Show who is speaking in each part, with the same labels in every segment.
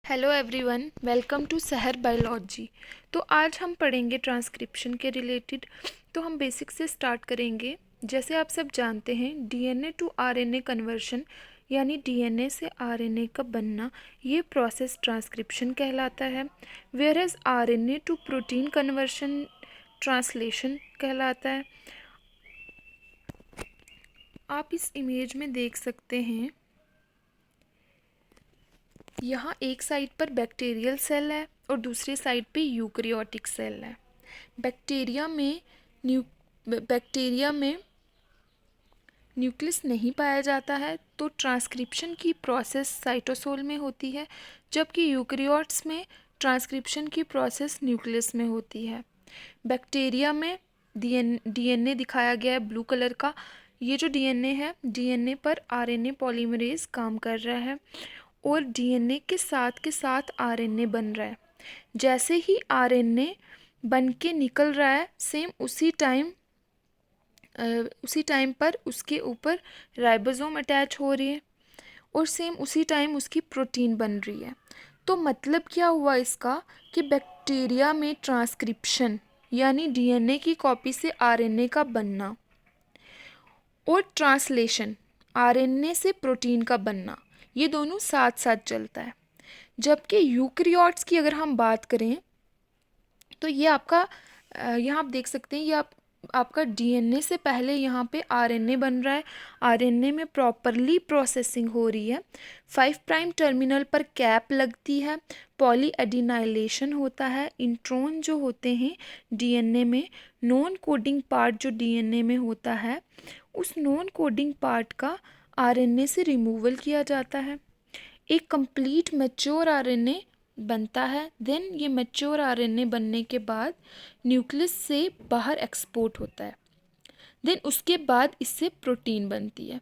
Speaker 1: Hello everyone, welcome to सहर biology. तो आज हम पढ़ेंगे ट्रांसक्रिप्शन के रिलेटेड। तो हम बेसिक से स्टार्ट करेंगे। जैसे आप सब जानते हैं, डीएनए टू आरएनए कन्वर्शन यानी डीएनए से आरएनए का बनना, ये प्रोसेस ट्रांसक्रिप्शन कहलाता है। Whereas RNA to protein conversion translation कहलाता है। आप इस इमेज में देख सकते हैं, यहाँ एक साइड पर बैक्टीरियल सेल है और दूसरी साइड पे यूकेरियोटिक सेल है। बैक्टीरिया में न्यूक्लियस नहीं पाया जाता है, तो ट्रांसक्रिप्शन की प्रोसेस साइटोसोल में होती है, जबकि यूकेरियोट्स में ट्रांसक्रिप्शन की प्रोसेस न्यूक्लियस में होती है। बैक्टीरिया में डीएनए दिखाया गया है ब्लू कलर का। ये जो डीएनए है, डीएनए पर आरएनए पॉलीमरेज काम कर रहा है और डीएनए के साथ आरएनए बन रहा है। जैसे ही आरएनए बन के निकल रहा है, सेम उसी टाइम पर उसके ऊपर राइबोसोम अटैच हो रही है और सेम उसी टाइम उसकी प्रोटीन बन रही है। तो मतलब क्या हुआ इसका कि बैक्टीरिया में ट्रांसक्रिप्शन यानी डीएनए की कॉपी से आरएनए का बनना और ट्रांसलेशन आरएनए से प्रोटीन का बनना, ये दोनों साथ साथ चलता है। जबकि यूकेरियोट्स की अगर हम बात करें तो ये आपका यहाँ आप देख सकते हैं, ये आपका डीएनए से पहले यहाँ पे आरएनए बन रहा है। आरएनए में प्रॉपरली प्रोसेसिंग हो रही है। 5 प्राइम टर्मिनल पर कैप लगती है, पॉली एडिनाइलेशन होता है। इंट्रॉन जो होते हैं डीएनए में, नॉन कोडिंग पार्ट जो डीएनए में होता है, उस नॉन कोडिंग पार्ट का आरएनए से रिमूवल किया जाता है। एक कंप्लीट मैच्योर आरएनए बनता है। देन ये मैच्योर आरएनए बनने के बाद न्यूक्लियस से बाहर एक्सपोर्ट होता है। देन उसके बाद इससे प्रोटीन बनती है।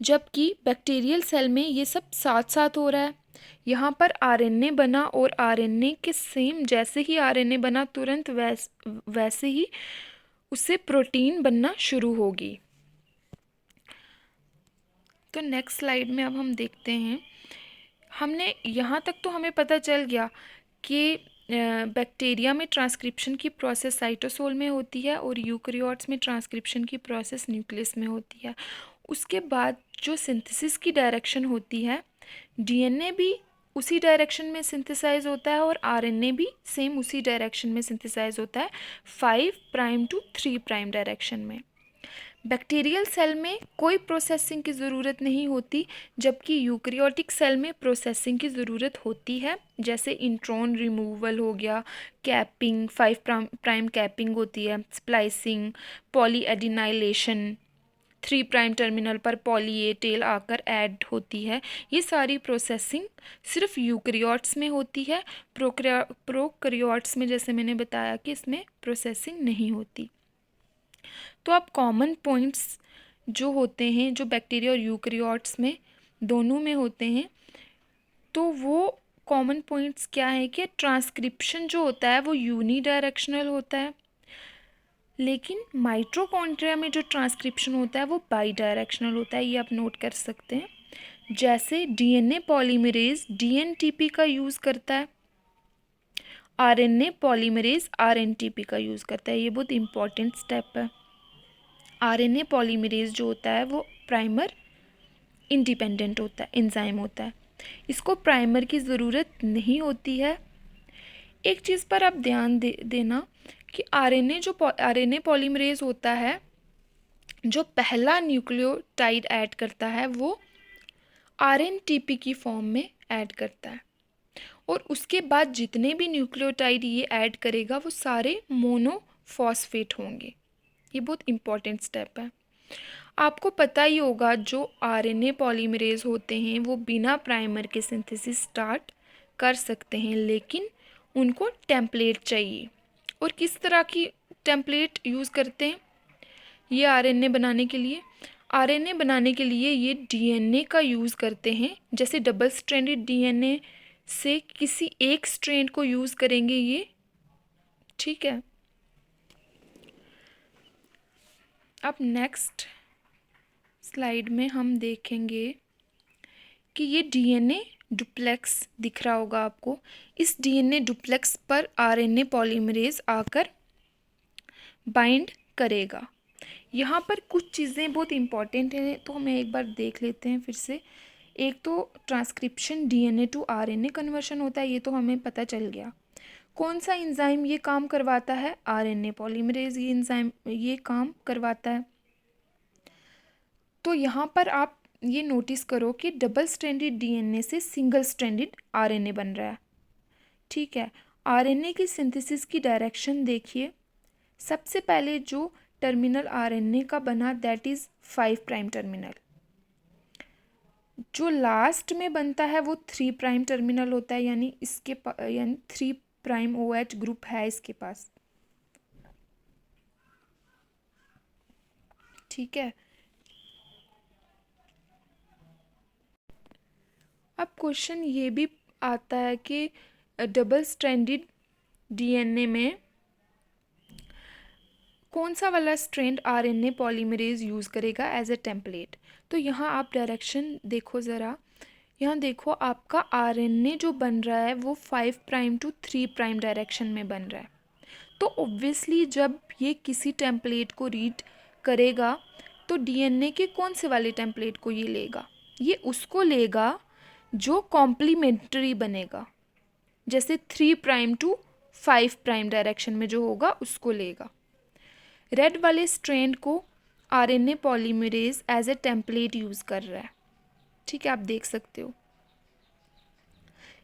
Speaker 1: जबकि बैक्टीरियल सेल में ये सब साथ साथ हो रहा है। यहाँ पर आरएनए बना और आरएनए के सेम जैसे ही आरएनए बना, तुरंत वैसे ही उससे प्रोटीन बनना शुरू होगी। तो नेक्स्ट स्लाइड में अब हम देखते हैं, हमने यहाँ तक तो हमें पता चल गया कि बैक्टीरिया में ट्रांसक्रिप्शन की प्रोसेस साइटोसोल में होती है और यूकेरियोट्स में ट्रांसक्रिप्शन की प्रोसेस न्यूक्लियस में होती है। उसके बाद जो सिंथेसिस की डायरेक्शन होती है, डीएनए भी उसी डायरेक्शन में सिंथेसाइज होता है और आरएनए भी सेम उसी डायरेक्शन में सिंथेसाइज होता है, 5 प्राइम टू 3 प्राइम डायरेक्शन में। बैक्टीरियल सेल में कोई प्रोसेसिंग की ज़रूरत नहीं होती, जबकि यूकेरियोटिक सेल में प्रोसेसिंग की ज़रूरत होती है। जैसे इंट्रॉन रिमूवल हो गया, कैपिंग, 5 प्राइम कैपिंग होती है, splicing, poly adenylation, 3 prime terminal पर पॉली ए टेल आकर ऐड होती है। ये सारी प्रोसेसिंग सिर्फ यूकेरियोट्स में होती है। प्रोकैरियोट्स में, जैसे मैंने बताया, कि इसमें प्रोसेसिंग नहीं होती। तो आप कॉमन पॉइंट्स जो होते हैं, जो बैक्टीरिया और यूकेरियोट्स में दोनों में होते हैं, तो वो कॉमन पॉइंट्स क्या है कि ट्रांसक्रिप्शन जो होता है वो यूनी डायरेक्शनल होता है, लेकिन माइटोकॉन्ड्रिया में जो ट्रांसक्रिप्शन होता है वो बाई डायरेक्शनल होता है। ये आप नोट कर सकते हैं। जैसे डीएनए पॉलीमरेज डीएनटीपी का यूज़ करता है, आरएनए पॉलीमरेज आरएनटीपी का यूज़ करता है। ये बहुत इंपॉर्टेंट स्टेप है। आरएनए पॉलीमरेज जो होता है वो प्राइमर इंडिपेंडेंट होता है, एंजाइम होता है। इसको प्राइमर की ज़रूरत नहीं होती है। एक चीज़ पर आप ध्यान देना कि आरएनए पॉलीमरेज होता है, जो पहला न्यूक्लियोटाइड ऐड करता है वो आरएनटीपी की फॉर्म में ऐड करता है, और उसके बाद जितने भी न्यूक्लियोटाइड ये ऐड करेगा वो सारे मोनोफॉस्फेट होंगे। ये बहुत इंपॉर्टेंट स्टेप है। आपको पता ही होगा, जो आरएनए पॉलीमरेज होते हैं वो बिना प्राइमर के सिंथेसिस स्टार्ट कर सकते हैं, लेकिन उनको टेम्पलेट चाहिए। और किस तरह की टेम्पलेट यूज़ करते हैं ये आरएनए बनाने के लिए ये डीएनए का यूज़ करते हैं। जैसे डबल स्ट्रैंडेड डीएनए से किसी एक स्ट्रैंड को यूज़ करेंगे ये, ठीक है। अब नेक्स्ट स्लाइड में हम देखेंगे कि ये डीएनए डुप्लेक्स दिख रहा होगा आपको। इस डीएनए डुप्लेक्स पर आरएनए पॉलीमरेज आकर बाइंड करेगा। यहाँ पर कुछ चीज़ें बहुत इम्पॉर्टेंट हैं, तो हम एक बार देख लेते हैं फिर से। एक तो transcription DNA to RNA conversion होता है, ये तो हमें पता चल गया। कौन सा एंजाइम ये काम करवाता है? आरएनए पॉलीमरेज ये एंजाइम ये काम करवाता है। तो यहाँ पर आप ये नोटिस करो कि डबल स्ट्रैंडेड डीएनए से सिंगल स्ट्रैंडेड आरएनए बन रहा है। ठीक है, आरएनए की सिंथेसिस की डायरेक्शन देखिए। सबसे पहले जो टर्मिनल आरएनए का बना दैट इज़ 5 प्राइम टर्मिनल। जो लास्ट में बनता है वो 3 प्राइम टर्मिनल होता है, यानी यानी 3 प्राइम OH ग्रुप है इसके पास। ठीक है, अब क्वेश्चन ये भी आता है कि डबल स्ट्रैंडेड डीएनए में कौन सा वाला स्ट्रैंड आरएनए पॉलीमरेज यूज़ करेगा एज ए टेम्पलेट। तो यहाँ आप डायरेक्शन देखो ज़रा। यहाँ देखो आपका आरएनए जो बन रहा है वो 5 प्राइम टू 3 प्राइम डायरेक्शन में बन रहा है। तो ऑब्वियसली जब ये किसी टेम्पलेट को रीड करेगा तो डीएनए के कौन से वाले टेम्पलेट को ये लेगा? ये उसको लेगा जो कॉम्प्लीमेंट्री बनेगा, जैसे 3 प्राइम टू 5 प्राइम डायरेक्शन में जो होगा उसको लेगा। रेड वाले स्ट्रैंड को RNA polymerase as a template use कर रहा है। ठीक है, आप देख सकते हो।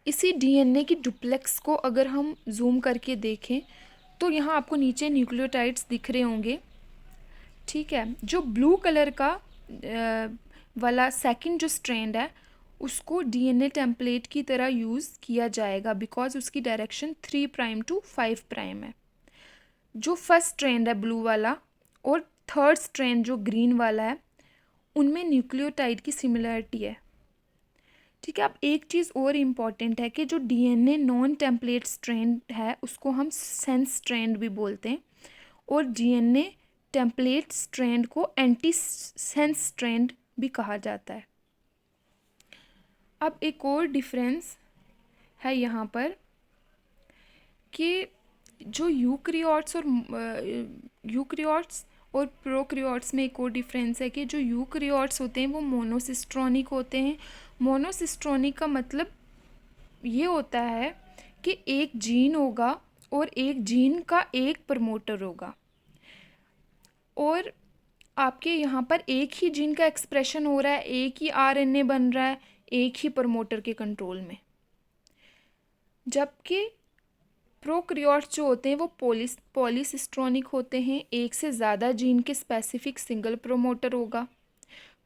Speaker 1: इसी डीएनए की डुप्लेक्स को अगर हम जूम करके देखें तो यहाँ आपको नीचे न्यूक्लियोटाइड्स दिख रहे होंगे। ठीक है, जो ब्लू कलर का वाला सेकंड जो स्ट्रैंड है उसको डीएनए टेम्पलेट की तरह यूज़ किया जाएगा बिकॉज उसकी डायरेक्शन 3 प्राइम टू 5 प्राइम है। जो फर्स्ट स्ट्रैंड है ब्लू वाला और थर्ड स्ट्रैंड जो ग्रीन वाला है उनमें न्यूक्लियोटाइड की सिमिलरिटी है। ठीक है, अब एक चीज़ और इम्पॉर्टेंट है कि जो डीएनए नॉन टेम्पलेट स्ट्रैंड है उसको हम सेंस स्ट्रैंड भी बोलते हैं, और डीएनए टेम्पलेट स्ट्रैंड को एंटी सेंस स्ट्रैंड भी कहा जाता है। अब एक और डिफरेंस है यहाँ पर कि जो यूकैरियोट्स और प्रोकैरियोट्स में एक और डिफरेंस है कि जो यूकैरियोट्स होते हैं वो मोनोसिस्ट्रोनिक होते हैं। मोनोसिस्ट्रोनिक का मतलब ये होता है कि एक जीन होगा और एक जीन का एक प्रमोटर होगा, और आपके यहाँ पर एक ही जीन का एक्सप्रेशन हो रहा है, एक ही आरएनए बन रहा है एक ही प्रमोटर के कंट्रोल में। जबकि प्रोकैरियोट्स जो होते हैं वो पॉलीसिस्ट्रोनिक होते हैं, एक से ज़्यादा जीन के स्पेसिफिक सिंगल प्रमोटर होगा।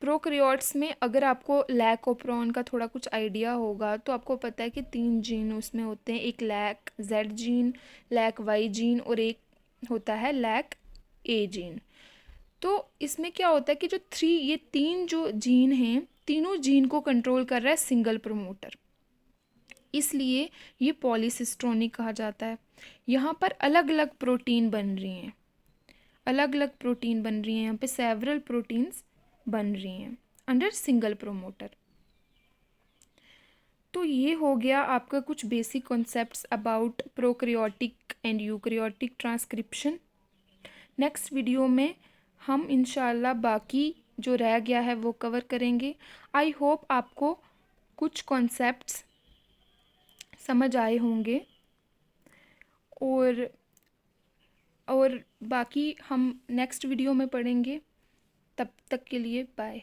Speaker 1: प्रोकैरियोट्स में अगर आपको लैक ऑपरॉन का थोड़ा कुछ आइडिया होगा तो आपको पता है कि 3 जीन उसमें होते हैं, एक lac Z gene, lac Y gene और एक होता है लैक A जीन। तो इसमें क्या होता है कि जो 3 जो जीन हैं तीनों जीन को कंट्रोल कर रहा है सिंगल प्रमोटर, इसलिए ये पॉलीसिस्ट्रोनिक कहा जाता है। यहाँ पर अलग अलग प्रोटीन बन रही हैं, यहाँ पे सेवरल प्रोटीन्स बन रही हैं अंडर सिंगल प्रोमोटर। तो ये हो गया आपका कुछ basic concepts about prokaryotic and eukaryotic transcription. Next video में हम इंशाल्लाह बाकी जो रह गया है वो कवर करेंगे। आई होप आपको कुछ कॉन्सेप्ट्स समझ आए होंगे, और बाकी हम नेक्स्ट वीडियो में पढ़ेंगे। तब तक के लिए बाय।